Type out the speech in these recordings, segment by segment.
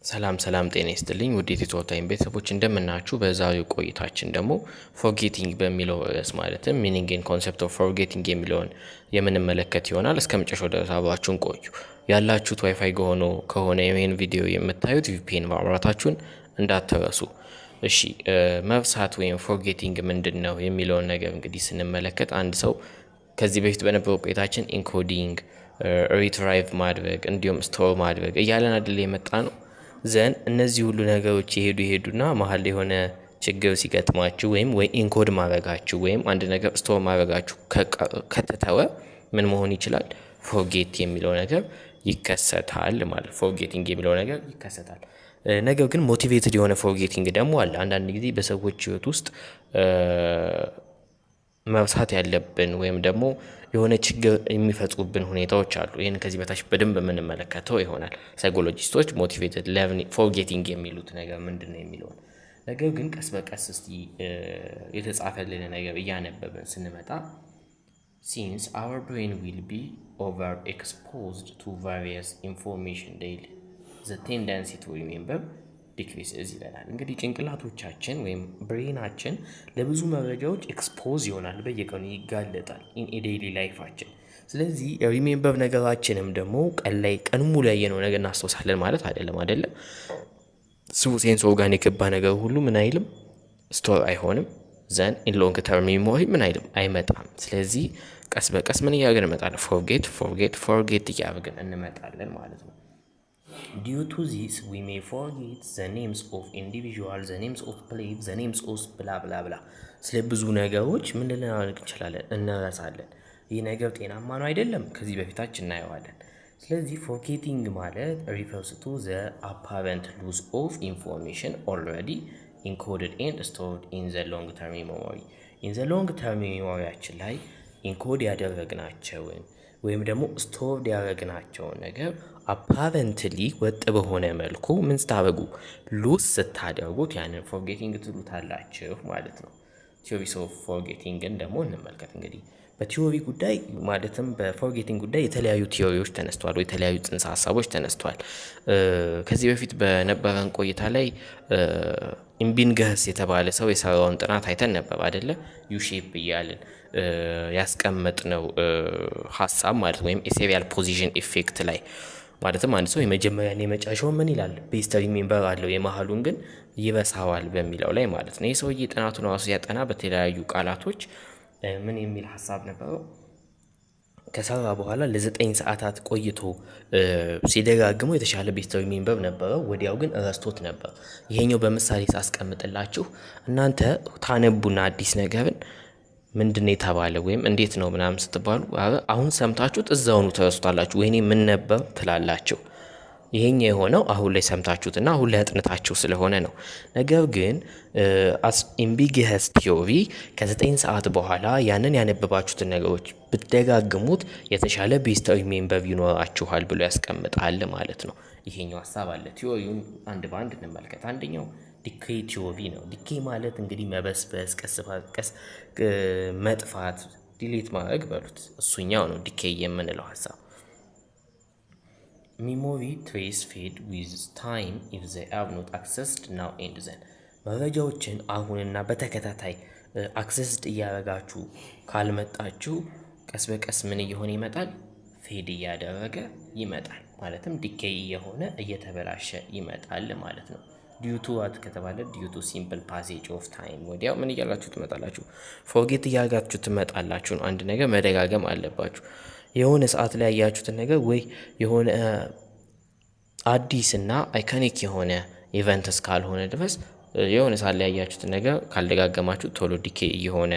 ሰላም ጤና ይስጥልኝ ውድ የቲቶታይም ቤተሰቦች እንደምናችሁ። በዛሬው ቆይታችን ደግሞ ፎርጌቲንግ በሚለው ርዕስ ማለትም ሚኒንግ ኤንድ ኮንሰፕት ኦፍ ፎርጌቲንግ የሚለውን የምንመለከት ይሆናል። እስከ መጨረሻው ድረስ አብራችሁን ቆዩ። ያላችሁት ዋይፋይ ከሆነ ይህን ቪዲዮ የምታዩት ቪፒኤን ማብራታችሁን እንዳትረሱ። እሺ፣ መርሳት ወይም ፎርጌቲንግ ምንድን ነው የሚለውን ነገር እንግዲህ ስንመለከት አንድ ሰው ከዚህ በፊት በነበረው ቆይታችን ኢንኮዲንግ፣ ሪትራይቭ ማድረግ እንዲሁም ስቶር ማድረግ እያለን አይደል የመጣ ነው። ዘን እነዚህ ሁሉ ነገሮች ይሄዱና መሀል የሆነ ችግር ሲገጥማችሁ ወይም ኢንኮድ ማድረጋችሁ ወይም አንድ ነገር ስቶር ማድረጋችሁ ከተተወ ምን መሆን ይችላል? ፎርጌት የሚለው ነገር ይከሰታል ማለት ፎርጌቲንግ የሚለው ነገር ይከሰታል። ነገር ግን ሞቲቬትድ የሆነ ፎርጌቲንግ ደግሞ አለ። አንዳንድ ጊዜ በሰዎች ህይወት ውስጥ መርሳት ያለብን ወይም ደግሞ የሆነ ችግር የሚፈጥሩብን ሁኔታዎች አሉ። ይህን ከዚህ በታች በደንብ የምንመለከተው ይሆናል። ሳይኮሎጂስቶች ሞቲቬትድ ለርኒንግ ፎርጌቲንግ የሚሉት ነገር ምንድን ነው የሚለውን ነገር ግን ቀስ በቀስ እስቲ የተጻፈልን ነገር እያነበብን ስንመጣ since our brain will be overexposed to various information daily the tendency to remember ዲክሪስዝ ይለናል። እንግዲህ ጭንቅላቶቻችን ወይም ብሬናችን ለብዙ መረጃዎች ኤክስፖዝ ይሆናል፣ በየቀኑ ይጋለጣል ኢን ዴይሊ ላይፋችን። ስለዚህ ሪሜምበር ነገራችንም ደግሞ ቀን ሙሉ ያየነው ነገር እናስታውሳለን ማለት አይደለም። ሴንስ ኦርጋን የገባ ነገር ሁሉ ምን አይልም ስቶር አይሆንም። ዘን ኢን ሎንግ ተርም ሜሞሪ ምን አይልም አይመጣም። ስለዚህ ቀስ በቀስ ምን እያደረግን እንመጣለን? ፎርጌት እያደረግን እንመጣለን ማለት ነው። Due to this, we may forget the names of individuals, the names of place, the names of blah blah blah. ስለ ብዙ ነገሮች ምን ልናደርግ እንችላለን? እንረሳለን። ይህ ነገር ጤናማ ነው አይደለም። ከዚህ በፊታችን እናየዋለን። ስለዚህ ፎርጌቲንግ ማለት refers to the apparent loss of information already encoded and stored in the long term memory. in the long term memoryያችን ላይ ኢንኮድ ያደረግናቸውን ወይም ደግሞ ስቶርድ ያደረግናቸውን ነገር አፓረንትሊ ወጥ በሆነ መልኩ ምን ስታደርጉ ሉስ ስታደርጉት ያንን ፎርጌቲንግ ትሉታላችሁ ማለት ነው። ቲዮሪስ ኦፍ ፎርጌቲንግን ደግሞ እንመልከት። እንግዲህ በቲዮሪ ጉዳይ ማለትም በፎርጌቲንግ ጉዳይ የተለያዩ ቲዮሪዎች ተነስተዋል፣ ወይ የተለያዩ ጽንሰ ሀሳቦች ተነስተዋል። ከዚህ በፊት በነበረን ቆይታ ላይ ኢምቢንገስ የተባለ ሰው የሰራውን ጥናት አይተን ነበር አይደለ? ዩሼፕ እያልን ያስቀመጥነው ሀሳብ ማለት ወይም የሴሪያል ፖዚሽን ኢፌክት ላይ ማለትም አንድ ሰው የመጀመሪያና የመጨረሻው ምን ይላል ቤስት ሪሜምበር አለው የመሀሉን ግን ይበሳዋል በሚለው ላይ ማለት ነው። ይህ ሰውዬ ጥናቱን ራሱ ያጠና በተለያዩ ቃላቶች ምን የሚል ሀሳብ ነበረው? ከሰራ በኋላ ለ9 ሰዓታት ቆይቶ ሲደጋግመው የተሻለ ቤስት ሪሜምበር ነበረው። ወዲያው ግን ረስቶት ነበር። ይሄኛው በምሳሌ ሳስቀምጥላችሁ እናንተ ታነቡና አዲስ ነገርን ምንድነው የተባለ ወይም እንዴት ነው ምናምን ስትባሉ አሁን ሰምታችሁት እዛውኑ ተረስቷላችሁ። ወይኔ ምን ነበር ትላላችሁ። ይሄኛው የሆነው አሁን ላይ ሰምታችሁትና አሁን ላይ አጥንታችሁ ስለሆነ ነው። ነገር ግን አስ ኢምቢጊየስ ቲዮሪ ከ9 ሰዓት በኋላ ያንን ያነበባችሁትን ነገሮች ብትደጋግሙት የተሻለ ቤስት ሪሜምበር ይኖራችኋል ብሎ ያስቀምጣል ማለት ነው። ይሄኛው ሀሳብ አለ። ቲዮሪውን አንድ በአንድ እንመልከት። አንደኛው ዲኬይ ቲዮሪ ነው። ዲኬይ ማለት እንግዲህ መበስበስ፣ ቀስ በቀስ መጥፋት፣ ዲሊት ማድረግ በሉት። እሱኛው ነው ዲኬይ የምንለው ሀሳብ። ሚሞሪ ትሬስ ፌድ ዊዝ ታይም ኢፍ ዘይ አር ኖት አክሰስድ ናው ኤንድ ዘን። መረጃዎችን አሁንና በተከታታይ አክሰስድ እያደረጋችሁ ካልመጣችሁ ቀስ በቀስ ምን እየሆነ ይመጣል? ፌድ እያደረገ ይመጣል። ማለትም ዲኬይ እየሆነ እየተበላሸ ይመጣል ማለት ነው። ዲዩቱ ዋት ከተባለ ዲዩቱ ሲምፕል ፓሴጅ ኦፍ ታይም። ወዲያው ምን እያላችሁ ትመጣላችሁ? ፎርጌት እያጋችሁ ትመጣላችሁ ነው። አንድ ነገር መደጋገም አለባችሁ። የሆነ ሰዓት ላይ ያያችሁትን ነገር ወይ የሆነ አዲስና አይኮኒክ የሆነ ኢቨንት እስካልሆነ ድረስ የሆነ ሰዓት ላይ ያያችሁትን ነገር ካልደጋገማችሁ ቶሎ ዲኬይ እየሆነ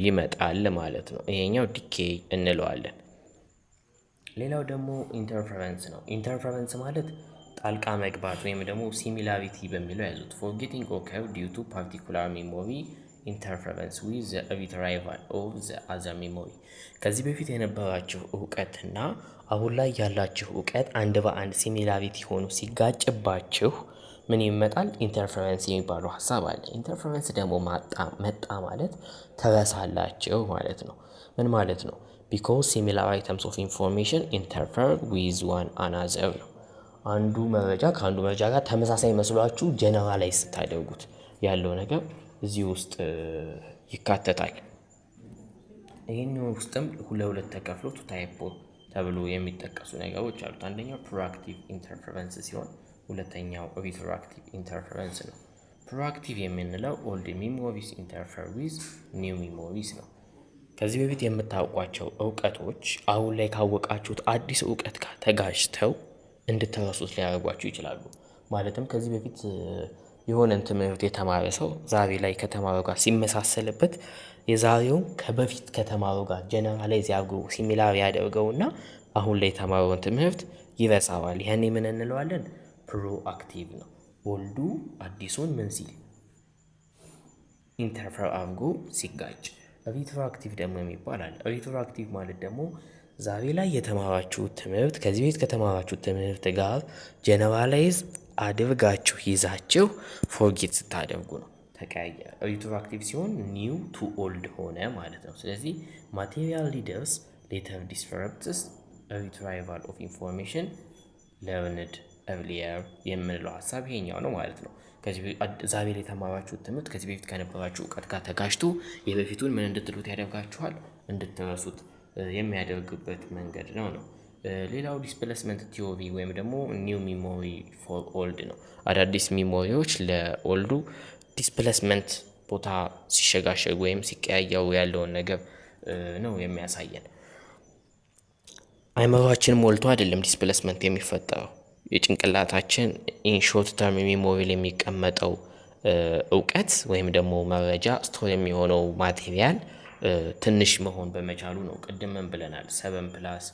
ይመጣል ማለት ነው። ይሄኛው ዲኬይ እንለዋለን። ሌላው ደግሞ ኢንተርፈረንስ ነው። ኢንተርፈረንስ ማለት ጣልቃ መግባት ወይም ደግሞ ሲሚላሪቲ በሚለው ያዙት። ፎርጌቲንግ ኦከር ዲዩ ቱ ፓርቲኩላር ሜሞሪ ኢንተርፈረንስ ዊዝ ዘ ሪትራይቫል ኦፍ ዘ አዘር ሜሞሪ። ከዚህ በፊት የነበራችሁ እውቀትና አሁን ላይ ያላችሁ እውቀት አንድ በአንድ ሲሚላሪቲ ሆኖ ሲጋጭባችሁ ምን ይመጣል? ኢንተርፈረንስ የሚባለው ሀሳብ አለ። ኢንተርፈረንስ ደግሞ መጣ ማለት ተረሳላችሁ ማለት ነው። ምን ማለት ነው? because similar items of information interfere with one another ነው። አንዱ መረጃ ከአንዱ መረጃ ጋር ተመሳሳይ መስሏችሁ ጀነራላይዝ ስታደርጉት ያለው ነገር እዚህ ውስጥ ይካተታል። ይህኛው ውስጥም ለሁለት ተከፍሎ ቱ ታይፕ ተብሎ የሚጠቀሱ ነገሮች አሉት። አንደኛው ፕሮአክቲቭ ኢንተርፈረንስ ሲሆን ሁለተኛው ሪትሮአክቲቭ ኢንተርፈረንስ ነው። ፕሮአክቲቭ የምንለው ኦልድ ሚሞሪስ ኢንተርፈር ዊዝ ኒው ሚሞሪስ ነው። ከዚህ በፊት የምታውቋቸው እውቀቶች አሁን ላይ ካወቃችሁት አዲስ እውቀት ጋር ተጋጅተው እንድትረሱት ሊያደርጓችሁ ይችላሉ። ማለትም ከዚህ በፊት የሆነን ትምህርት የተማረ ሰው ዛሬ ላይ ከተማረው ጋር ሲመሳሰልበት የዛሬውን ከበፊት ከተማረው ጋር ጀነራላይዝ ያድርገው ሲሚላር ያደርገውና አሁን ላይ የተማረውን ትምህርት ይረሳዋል። ያኔ ምን እንለዋለን? ፕሮአክቲቭ ነው። ኦልዱ አዲሱን ምን ሲል ኢንተርፈር አድርጎ ሲጋጭ። ሪትሮአክቲቭ ደግሞ የሚባል አለ። ሪትሮአክቲቭ ማለት ደግሞ ዛሬ ላይ የተማራችሁት ትምህርት ከዚህ በፊት ከተማራችሁት ትምህርት ጋር ጀነራላይዝ አድርጋችሁ ይዛችሁ ፎርጌት ስታደርጉ ነው። ተቀያየረ። ሪትሮአክቲቭ ሲሆን ኒው ቱ ኦልድ ሆነ ማለት ነው። ስለዚህ ማቴሪያል ሊደርስ ሌተር ዲስረፕትስ ሪትራይቫል ኦፍ ኢንፎርሜሽን ለርንድ ኤርሊየር የምንለው ሀሳብ ይሄኛው ነው ማለት ነው። ዛሬ ላይ የተማራችሁት ትምህርት ከዚህ በፊት ከነበራችሁ እውቀት ጋር ተጋጭቶ የበፊቱን ምን እንድትሉት ያደርጋችኋል? እንድትረሱት የሚያደርግበት መንገድ ነው። ሌላው ዲስፕሌስመንት ቲዮሪ ወይም ደግሞ ኒው ሚሞሪ ፎር ኦልድ ነው። አዳዲስ ሚሞሪዎች ለኦልዱ ዲስፕሌስመንት ቦታ ሲሸጋሸጉ ወይም ሲቀያየሩ ያለውን ነገር ነው የሚያሳየን። አይምሯችን ሞልቶ አይደለም ዲስፕሌስመንት የሚፈጠረው። የጭንቅላታችን ኢንሾርት ተርም ሚሞሪ ላይ የሚቀመጠው እውቀት ወይም ደግሞ መረጃ ስቶር የሚሆነው ማቴሪያል ትንሽ መሆን በመቻሉ ነው። ቅድም ምን ብለናል? 7 +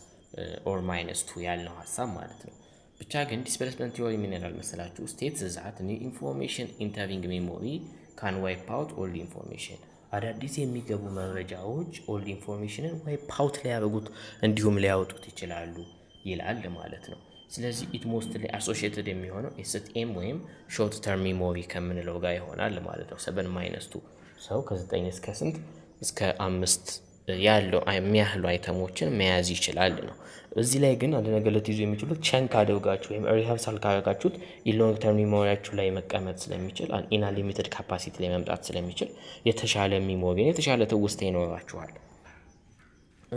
or -2 ያልነው ሀሳብ ማለት ነው። ብቻ ግን ዲስፕሌስመንት ቲዮሪ ምን ይላል መሰላችሁ? ስቴትስ ዛት ኒው ኢንፎርሜሽን ኢንተሪንግ ሜሞሪ ካን ዋይፕ አውት ኦልድ ኢንፎርሜሽን። አዳዲስ የሚገቡ መረጃዎች ኦልድ ኢንፎርሜሽንን ዋይፕ አውት ሊያደርጉት እንዲሁም ሊያወጡት ይችላሉ ይላል ማለት ነው። ስለዚህ ኢት ሞስትሊ አሶሺየትድ የሚሆነው ኤስቲኤም ወይም ሾርት ተርም ሜሞሪ ከምንለው ጋር ይሆናል ማለት ነው። 7 - ሰው ከ9 እስከ ስንት እስከ 5 ያለው የሚያህሉ አይተሞችን መያዝ ይችላል ነው። እዚህ ላይ ግን አንድ ነገር ልትይዙ የሚችሉት ቸንክ አድርጋችሁ ወይም ሪሀርሳል ካደረጋችሁት ኢሎንግ ተርም ሜሞሪያችሁ ላይ መቀመጥ ስለሚችል ኢና ሊሚትድ ካፓሲቲ ላይ መምጣት ስለሚችል የተሻለ ሜሞሪ የተሻለ ትውስታ ይኖራችኋል።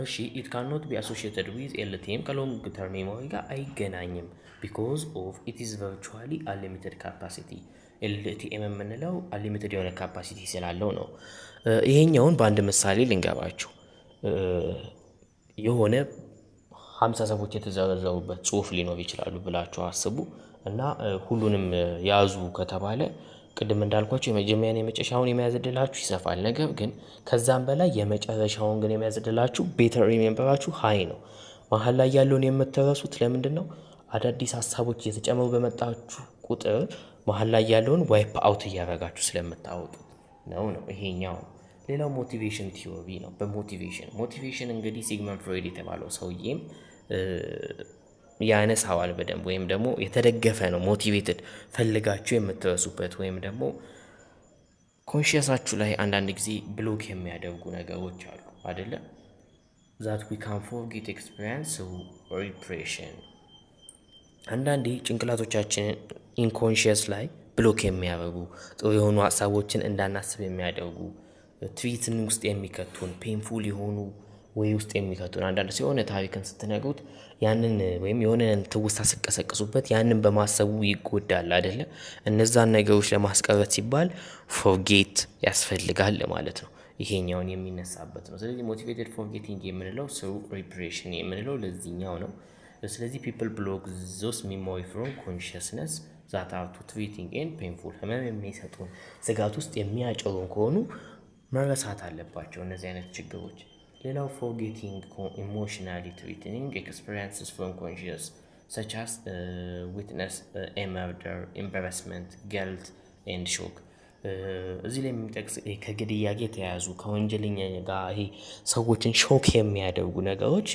እሺ ኢት ካንኖት ቢ አሶሺየትድ ዊዝ ኤልቲኤም ከሎንግ ተርም ሜሞሪ ጋር አይገናኝም ቢኮዝ ኦፍ ኢት ኢዝ ቨርቹዋሊ አንሊሚትድ ካፓሲቲ። ኤልቲኤም የምንለው አንሊሚትድ የሆነ ካፓሲቲ ስላለው ነው። ይሄኛውን በአንድ ምሳሌ ልንገባችሁ። የሆነ 50 ሰዎች የተዘረዘሩበት ጽሁፍ ሊኖር ይችላሉ ብላችሁ አስቡ እና ሁሉንም ያዙ ከተባለ ቅድም እንዳልኳችሁ የመጀመሪያን የመጨረሻውን የመያዝ ዕድላችሁ ይሰፋል። ነገር ግን ከዛም በላይ የመጨረሻውን ግን የመያዝ ዕድላችሁ ቤተር ሪሜምበራችሁ ሀይ ነው። መሀል ላይ ያለውን የምትረሱት ለምንድን ነው? አዳዲስ ሀሳቦች እየተጨመሩ በመጣችሁ ቁጥር መሀል ላይ ያለውን ዋይፕ አውት እያደረጋችሁ ስለምታወጡት ነው። ይሄኛው ሌላው ሞቲቬሽን ቲዮሪ ነው። በሞቲቬሽን እንግዲህ ሲግመንድ ፍሮይድ የተባለው ሰውዬም ያነሳዋል በደንብ ወይም ደግሞ የተደገፈ ነው። ሞቲቬትድ ፈልጋችሁ የምትረሱበት ወይም ደግሞ ኮንሽየሳችሁ ላይ አንዳንድ ጊዜ ብሎክ የሚያደርጉ ነገሮች አሉ አይደለ? ዛት ዊ ካን ፎርጌት ኤክስፒሪየንስ ሪፕሬሽን። አንዳንዴ ጭንቅላቶቻችንን ኢንኮንሽየስ ላይ ብሎክ የሚያደርጉ ጥሩ የሆኑ ሀሳቦችን እንዳናስብ የሚያደርጉ ትሪትን ውስጥ የሚከቱን ፔንፉል የሆኑ ወይ ውስጥ የሚከቱን አንዳንድ የሆነ ታሪክን ስትነግሩት ያንን ወይም የሆነ ትውስታ ስቀሰቅሱበት ያንን በማሰቡ ይጎዳል አይደለ? እነዛን ነገሮች ለማስቀረት ሲባል ፎርጌት ያስፈልጋል ማለት ነው። ይሄኛውን የሚነሳበት ነው። ስለዚህ ሞቲቬትድ ፎርጌቲንግ የምንለው ስሩ ሪፕሬሽን የምንለው ለዚህኛው ነው። ስለዚህ ፒፕል ብሎክ ዞስ ሚሞሪ ፍሮም ኮንሽስነስ ዛት አር ቱ ትሪቲንግ ኤንድ ፔንፉል ህመም የሚሰጡን ስጋት ውስጥ የሚያጨሩን ከሆኑ መረሳት አለባቸው እነዚህ አይነት ችግሮች። ሌላው ፎርጌቲንግ ኢሞሽናሊ ትሪትኒንግ ኤክስፔሪንስስ ፍሮም ኮንሽስ ሰች አስ ዊትነስ ኤ መርደር ኤምባራስመንት ጊልት ኤንድ ሾክ። እዚህ ላይ የሚጠቅስ ከግድያ ጋር የተያያዙ ከወንጀለኛ ጋር ይሄ ሰዎችን ሾክ የሚያደርጉ ነገሮች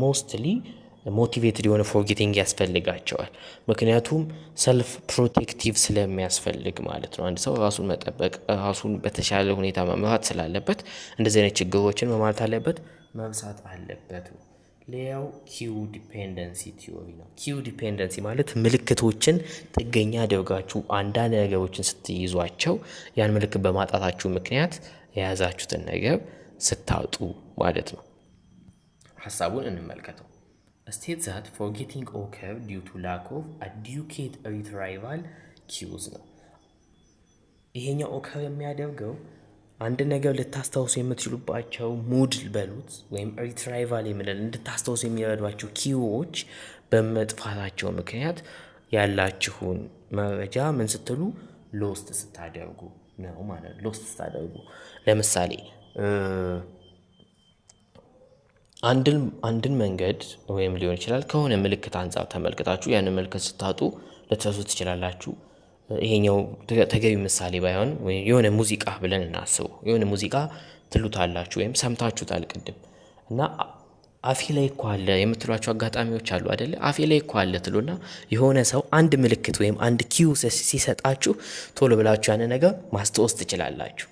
ሞስትሊ ሞቲቬትድ የሆነ ፎርጌቲንግ ያስፈልጋቸዋል። ምክንያቱም ሰልፍ ፕሮቴክቲቭ ስለሚያስፈልግ ማለት ነው። አንድ ሰው ራሱን መጠበቅ ራሱን በተሻለ ሁኔታ መምራት ስላለበት እንደዚህ አይነት ችግሮችን መማለት አለበት፣ መብሳት አለበት። ሌላው ኪው ዲፔንደንሲ ቲዮሪ ነው። ኪው ዲፔንደንሲ ማለት ምልክቶችን ጥገኛ አድርጋችሁ አንዳንድ ነገሮችን ስትይዟቸው ያን ምልክት በማጣታችሁ ምክንያት የያዛችሁትን ነገር ስታጡ ማለት ነው። ሀሳቡን እንመልከተው። ስቴት ዛት ፎርጌቲንግ ኦከር ዲው ቱ ላክ ኦፍ አዲኩዌት ሪትራይቫል ኪውዝ ነው። ይሄኛው ኦከር የሚያደርገው አንድ ነገር ልታስታውሱ የምትችሉባቸው ሙድ በሉት ወይም ሪትራይቫል የምንል እንድታስታውሱ የሚረዷቸው ኪዎች በመጥፋታቸው ምክንያት ያላችሁን መረጃ ምን ስትሉ ሎስት ስታደርጉ ነው ማለት ነው። ሎስት ስታደርጉ ለምሳሌ አንድን መንገድ ወይም ሊሆን ይችላል ከሆነ ምልክት አንጻር ተመልክታችሁ ያንን ምልክት ስታጡ ልትረሱ ትችላላችሁ። ይሄኛው ተገቢ ምሳሌ ባይሆን የሆነ ሙዚቃ ብለን እናስበው። የሆነ ሙዚቃ ትሉታላችሁ ወይም ሰምታችሁታል ቅድም እና አፌ ላይ እኮ አለ የምትሏቸው አጋጣሚዎች አሉ አይደለ? አፌ ላይ እኮ አለ ትሉና የሆነ ሰው አንድ ምልክት ወይም አንድ ኪው ሲሰጣችሁ ቶሎ ብላችሁ ያን ነገር ማስታወስ ትችላላችሁ።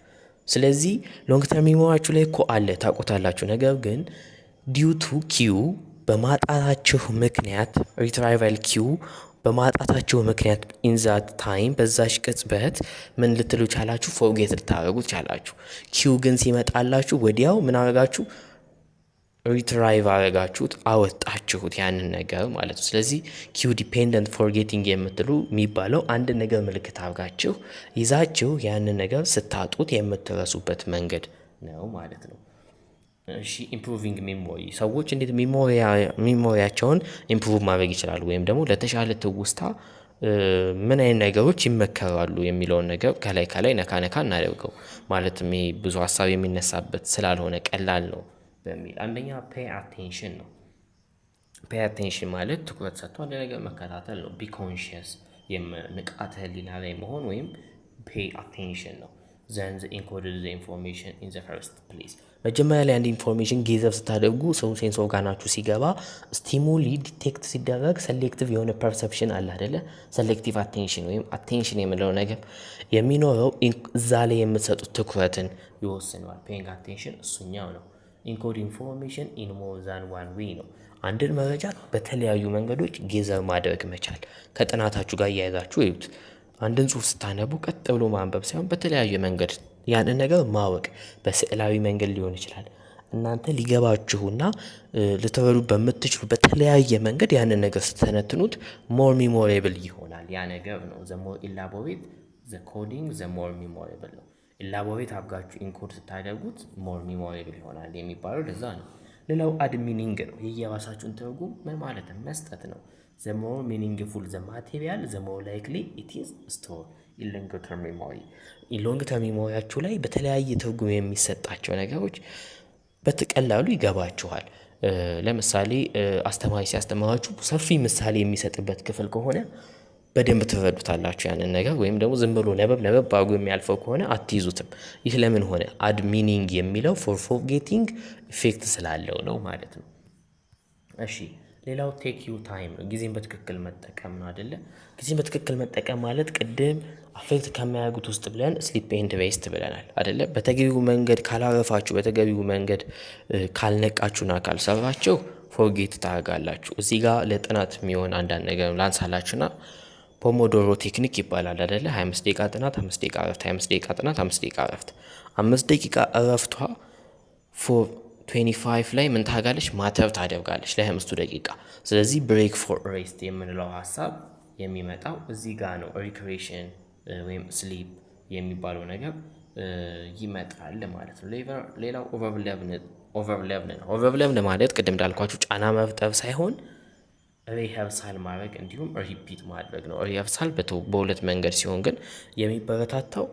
ስለዚህ ሎንግ ተርም ሜሞሪያችሁ ላይ እኮ አለ ታውቁታላችሁ። ነገር ግን ዲዩ ቱ ኪው በማጣታችሁ ምክንያት ሪትራይቫል ኪው በማጣታቸው ምክንያት ኢንዛት ታይም በዛች ቅጽበት ምን ልትሉ ቻላችሁ? ፎርጌት ልታደርጉት ቻላችሁ። ኪው ግን ሲመጣላችሁ ወዲያው ምን አረጋችሁ? ሪትራይቭ አረጋችሁት፣ አወጣችሁት ያንን ነገር ማለት ነው። ስለዚህ ኪው ዲፔንደንት ፎርጌቲንግ የምትሉ የሚባለው አንድ ነገር ምልክት አድርጋችሁ ይዛችሁ ያንን ነገር ስታጡት የምትረሱበት መንገድ ነው ማለት ነው። እሺ ኢምፕሩቪንግ ሜሞሪ ሰዎች እንዴት ሜሞሪያቸውን ኢምፕሩቭ ማድረግ ይችላሉ ወይም ደግሞ ለተሻለ ትውስታ ምን አይነት ነገሮች ይመከራሉ የሚለውን ነገር ከላይ ነካ እናደርገው። ማለትም ይሄ ብዙ ሀሳብ የሚነሳበት ስላልሆነ ቀላል ነው በሚል አንደኛ ፔይ አቴንሽን ነው። ፔይ አቴንሽን ማለት ትኩረት ሰጥቶ አንድ ነገር መከታተል ነው። ቢ ኮንሺየስ ንቃተ ህሊና ላይ መሆን ወይም ፔይ አቴንሽን ነው። then the encoded the information in the first place መጀመሪያ ላይ አንድ ኢንፎርሜሽን ጌዘር ስታደርጉ ሰው ሴንስ ኦርጋናችሁ ሲገባ ስቲሙሊ ዲቴክት ሲደረግ ሴሌክቲቭ የሆነ ፐርሰፕሽን አለ አይደለ? ሴሌክቲቭ አቴንሽን ወይም አቴንሽን የምለው ነገር የሚኖረው እዛ ላይ የምትሰጡት ትኩረትን ይወስነዋል። ፔይንግ አቴንሽን እሱኛው ነው። ኢንኮድ ኢንፎርሜሽን ኢን ሞር ዛን ዋን ዌይ ነው። አንድን መረጃ በተለያዩ መንገዶች ጌዘር ማድረግ መቻል። ከጥናታችሁ ጋር እያያዛችሁ እዩት። አንድን ጽሑፍ ስታነቡ ቀጥ ብሎ ማንበብ ሳይሆን በተለያየ መንገድ ያንን ነገር ማወቅ፣ በስዕላዊ መንገድ ሊሆን ይችላል። እናንተ ሊገባችሁና ልትረዱ በምትችሉ በተለያየ መንገድ ያንን ነገር ስተነትኑት ሞር ሚሞሬብል ይሆናል። ያ ነገር ነው ዘ ሞር ኢላቦሬት ዘ ኮዲንግ ዘ ሞር ሚሞሬብል ነው። ኢላቦሬት አድርጋችሁ ኢንኮድ ስታደርጉት ሞር ሚሞሬብል ይሆናል የሚባለው ለዛ ነው። ሌላው አድሚኒንግ ነው። የየራሳችሁን ትርጉም ምን ማለት ነው መስጠት ነው። the more meaningful the material the more likely it is stored in long term memory long term memoryያችሁ ላይ በተለያየ ትርጉም የሚሰጣቸው ነገሮች በተቀላሉ ይገባችኋል። ለምሳሌ አስተማሪ ሲያስተምራችሁ ሰፊ ምሳሌ የሚሰጥበት ክፍል ከሆነ በደንብ ትረዱታላችሁ ያንን ነገር። ወይም ደግሞ ዝም ብሎ ነበብ አድርጎ የሚያልፈው ከሆነ አትይዙትም። ይህ ለምን ሆነ? አድ ሚኒንግ የሚለው ፎር ፎርጌቲንግ ኢፌክት ስላለው ነው ማለት ነው። እሺ ሌላው ቴክ ዩ ታይም ነው። ጊዜን በትክክል መጠቀም ነው አይደለ? ጊዜን በትክክል መጠቀም ማለት ቅድም አፌክት ከሚያደርጉት ውስጥ ብለን ስሊፕ ኤንድ ሬስት ብለናል አይደለ? በተገቢው መንገድ ካላረፋችሁ፣ በተገቢው መንገድ ካልነቃችሁና ካልሰራችሁ ፎርጌት ታደርጋላችሁ። እዚህ ጋር ለጥናት የሚሆን አንዳንድ ነገር ላንሳላችሁና ፖሞዶሮ ቴክኒክ ይባላል አይደለ? 25 ደቂቃ ጥናት 5 ደቂቃ እረፍት፣ 25 ደቂቃ ጥናት 5 ደቂቃ እረፍት። 5 ደቂቃ እረፍቷ 25 ላይ ምን ታደርጋለች? ማተር ታደርጋለች ለ25 ደቂቃ። ስለዚህ ብሬክ ፎር ሬስት የምንለው ሀሳብ የሚመጣው እዚህ ጋር ነው። ሪክሬሽን ወይም ስሊፕ የሚባለው ነገር ይመጣል ማለት ነው። ሌላው ኦቨርለርን ነው። ኦቨርለርን ማለት ቅድም እንዳልኳችሁ ጫና መፍጠር ሳይሆን ሪሀርሳል ማድረግ እንዲሁም ሪፒት ማድረግ ነው። ሪሀርሳል በሁለት መንገድ ሲሆን ግን የሚበረታታው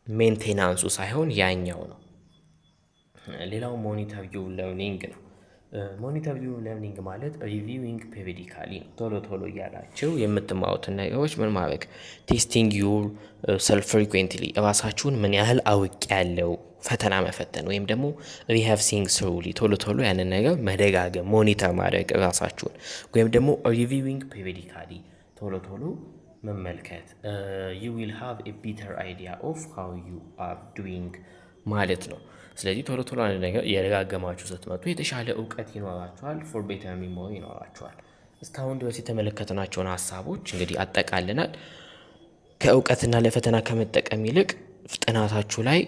ሜንቴናንሱ ሳይሆን ያኛው ነው። ሌላው ሞኒተር ዩር ለርኒንግ ነው። ሞኒተር ዩር ለርኒንግ ማለት ሪቪዊንግ ፔሪዲካሊ ነው። ቶሎ እያላችሁ የምትማሩትን ነገሮች ምን ማድረግ፣ ቴስቲንግ ዩር ሰልፍ ፍሪኩዌንትሊ ራሳችሁን ምን ያህል አውቅ ያለው ፈተና መፈተን ወይም ደግሞ ሪሀርሲንግ ስሩሊ ቶሎ ያንን ነገር መደጋገም፣ ሞኒተር ማድረግ ራሳችሁን ወይም ደግሞ ሪቪዊንግ ፔሪዲካሊ ቶሎ መመልከት። ዩ ዊል ሃቭ ኤ ቤተር አይዲያ ኦፍ ሃው ዩ አር ዱዊንግ ማለት ነው። ስለዚህ ቶሎ ቶሎ አንድ ነገር እየደጋገማችሁ ስትመጡ የተሻለ እውቀት ይኖራችኋል፣ ፎር ቤተር ሚሞሪ ይኖራችኋል። እስካሁን ድረስ የተመለከትናቸውን ሀሳቦች እንግዲህ አጠቃልናል። ከእውቀትና ለፈተና ከመጠቀም ይልቅ ጥናታችሁ ላይ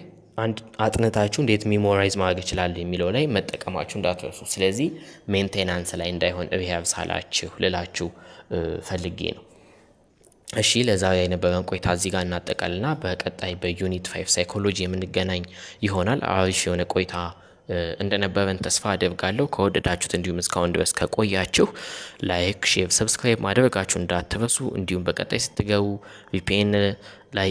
አጥንታችሁ እንዴት ሚሞራይዝ ማድረግ ይችላል የሚለው ላይ መጠቀማችሁ እንዳትረሱ። ስለዚህ ሜንቴናንስ ላይ እንዳይሆን ሪሃብ ሳላችሁ ልላችሁ ፈልጌ ነው። እሺ ለዛሬ የነበረን ቆይታ እዚህ ጋር እናጠቃልና በቀጣይ በዩኒት 5 ሳይኮሎጂ የምንገናኝ ይሆናል። አሪፍ የሆነ ቆይታ እንደነበረን ተስፋ አደርጋለሁ። ከወደዳችሁት እንዲሁም እስካሁን ድረስ ከቆያችሁ ላይክ፣ ሼር፣ ሰብስክራይብ ማድረጋችሁ እንዳትረሱ። እንዲሁም በቀጣይ ስትገቡ ቪፒኤን ላይ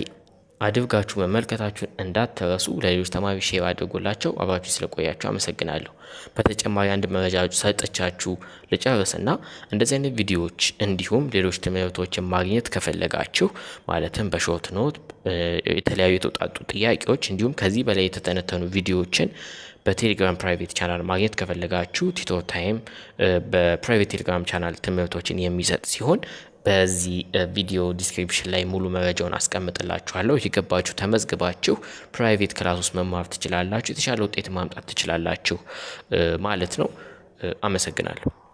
አድርጋችሁ መመልከታችሁን እንዳትረሱ። ለሌሎች ተማሪ ሼር አድርጎላቸው። አብራችሁ ስለቆያችሁ አመሰግናለሁ። በተጨማሪ አንድ መረጃ ሰጥቻችሁ ልጨርስና እንደዚህ አይነት ቪዲዮዎች እንዲሁም ሌሎች ትምህርቶችን ማግኘት ከፈለጋችሁ ማለትም በሾርት ኖት የተለያዩ የተውጣጡ ጥያቄዎች እንዲሁም ከዚህ በላይ የተተነተኑ ቪዲዮዎችን በቴሌግራም ፕራይቬት ቻናል ማግኘት ከፈለጋችሁ ቲቶር ታይም በፕራይቬት ቴሌግራም ቻናል ትምህርቶችን የሚሰጥ ሲሆን በዚህ ቪዲዮ ዲስክሪፕሽን ላይ ሙሉ መረጃውን አስቀምጥላችኋለሁ። የገባችሁ ተመዝግባችሁ ፕራይቬት ክላስ ውስጥ መማር ትችላላችሁ። የተሻለ ውጤት ማምጣት ትችላላችሁ ማለት ነው። አመሰግናለሁ።